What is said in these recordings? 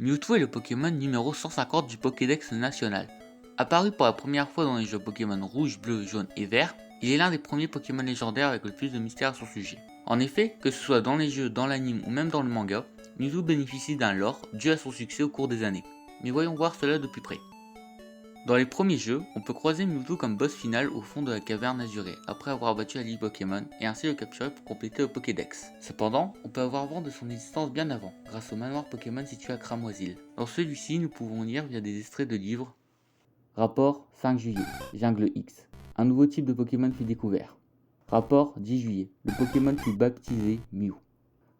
Mewtwo est le Pokémon numéro 150 du Pokédex national. Apparu pour la première fois dans les jeux Pokémon rouge, bleu, jaune et vert, il est l'un des premiers Pokémon légendaires avec le plus de mystère à son sujet. En effet, que ce soit dans les jeux, dans l'anime ou même dans le manga, Mewtwo bénéficie d'un lore dû à son succès au cours des années. Mais voyons voir cela de plus près. Dans les premiers jeux, on peut croiser Mewtwo comme boss final au fond de la caverne azurée, après avoir battu la Ligue Pokémon et ainsi le capturer pour compléter le Pokédex. Cependant, on peut avoir vent de son existence bien avant, grâce au manoir Pokémon situé à Cramoisil. Dans celui-ci, nous pouvons lire via des extraits de livres. Rapport 5 juillet, Jungle X. Un nouveau type de Pokémon fut découvert. Rapport 10 juillet, le Pokémon fut baptisé Mew.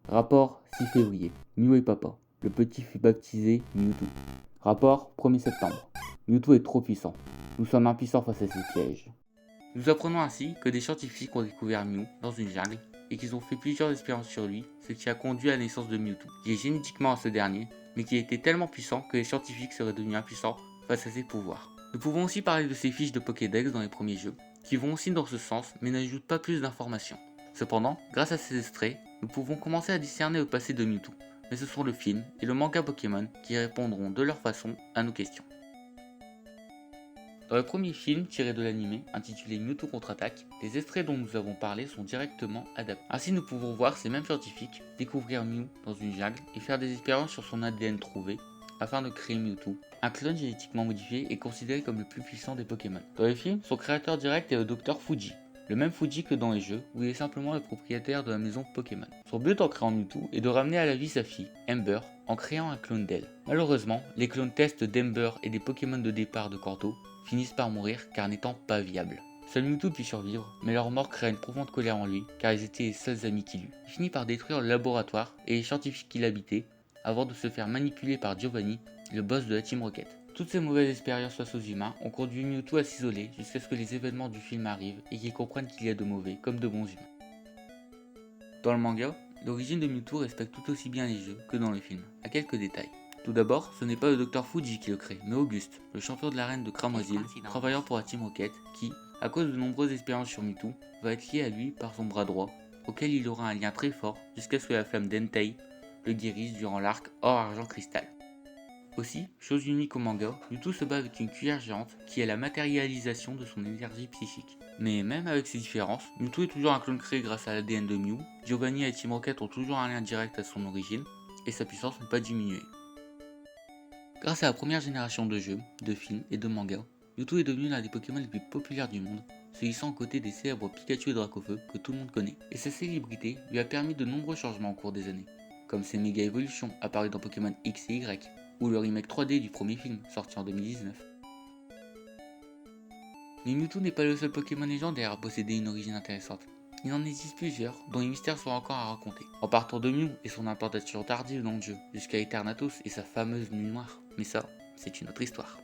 Rapport 6 février, Mew et Papa. Le petit fut baptisé Mewtwo. Rapport 1er septembre. Mewtwo est trop puissant. Nous sommes impuissants face à ces pièges. Nous apprenons ainsi que des scientifiques ont découvert Mew dans une jungle et qu'ils ont fait plusieurs expériences sur lui, ce qui a conduit à la naissance de Mewtwo, qui est génétiquement à ce dernier, mais qui était tellement puissant que les scientifiques seraient devenus impuissants face à ses pouvoirs. Nous pouvons aussi parler de ses fiches de Pokédex dans les premiers jeux, qui vont aussi dans ce sens mais n'ajoutent pas plus d'informations. Cependant, grâce à ces extraits, nous pouvons commencer à discerner le passé de Mewtwo, mais ce sont le film et le manga Pokémon qui répondront de leur façon à nos questions. Dans le premier film tiré de l'anime intitulé Mewtwo contre-attaque, les extraits dont nous avons parlé sont directement adaptés. Ainsi nous pouvons voir ces mêmes scientifiques découvrir Mew dans une jungle et faire des expériences sur son ADN trouvé afin de créer Mewtwo. Un clone génétiquement modifié est considéré comme le plus puissant des Pokémon. Dans les films, son créateur direct est le Dr Fuji, le même Fuji que dans les jeux où il est simplement le propriétaire de la maison Pokémon. Son but en créant Mewtwo est de ramener à la vie sa fille, Ember, en créant un clone d'elle. Malheureusement, les clones tests d'Ember et des Pokémon de départ de Kanto finissent par mourir car n'étant pas viables. Seul Mewtwo put survivre, mais leur mort créa une profonde colère en lui car ils étaient les seuls amis qu'il eut. Il finit par détruire le laboratoire et les scientifiques qui l'habitaient avant de se faire manipuler par Giovanni, le boss de la Team Rocket. Toutes ces mauvaises expériences face aux humains ont conduit Mewtwo à s'isoler jusqu'à ce que les événements du film arrivent et qu'il comprenne qu'il y a de mauvais comme de bons humains. Dans le manga, l'origine de Mewtwo respecte tout aussi bien les jeux que dans le film, à quelques détails. Tout d'abord, ce n'est pas le Dr Fuji qui le crée, mais Auguste, le champion de l'arène de Cramoisil, travaillant pour la Team Rocket, qui, à cause de nombreuses expériences sur Mewtwo, va être lié à lui par son bras droit, auquel il aura un lien très fort jusqu'à ce que la flamme d'Entei le guérisse durant l'arc Or-Argent-Cristal. Aussi, chose unique au manga, Mewtwo se bat avec une cuillère géante qui est la matérialisation de son énergie psychique. Mais même avec ces différences, Mewtwo est toujours un clone créé grâce à l'ADN de Mew, Giovanni et Team Rocket ont toujours un lien direct à son origine, et sa puissance n'est pas diminuée. Grâce à la première génération de jeux, de films et de mangas, Mewtwo est devenu l'un des Pokémon les plus populaires du monde, se hissant aux côtés des célèbres Pikachu et Dracofeu que tout le monde connaît. Et sa célébrité lui a permis de nombreux changements au cours des années, comme ses méga évolutions apparues dans Pokémon X et Y, ou le remake 3D du premier film, sorti en 2019. Mais Mewtwo n'est pas le seul Pokémon légendaire à posséder une origine intéressante. Il en existe plusieurs, dont les mystères sont encore à raconter. En partant de Mew et son implantation tardive dans le jeu, jusqu'à Eternatus et sa fameuse nuit noire. Mais ça, c'est une autre histoire.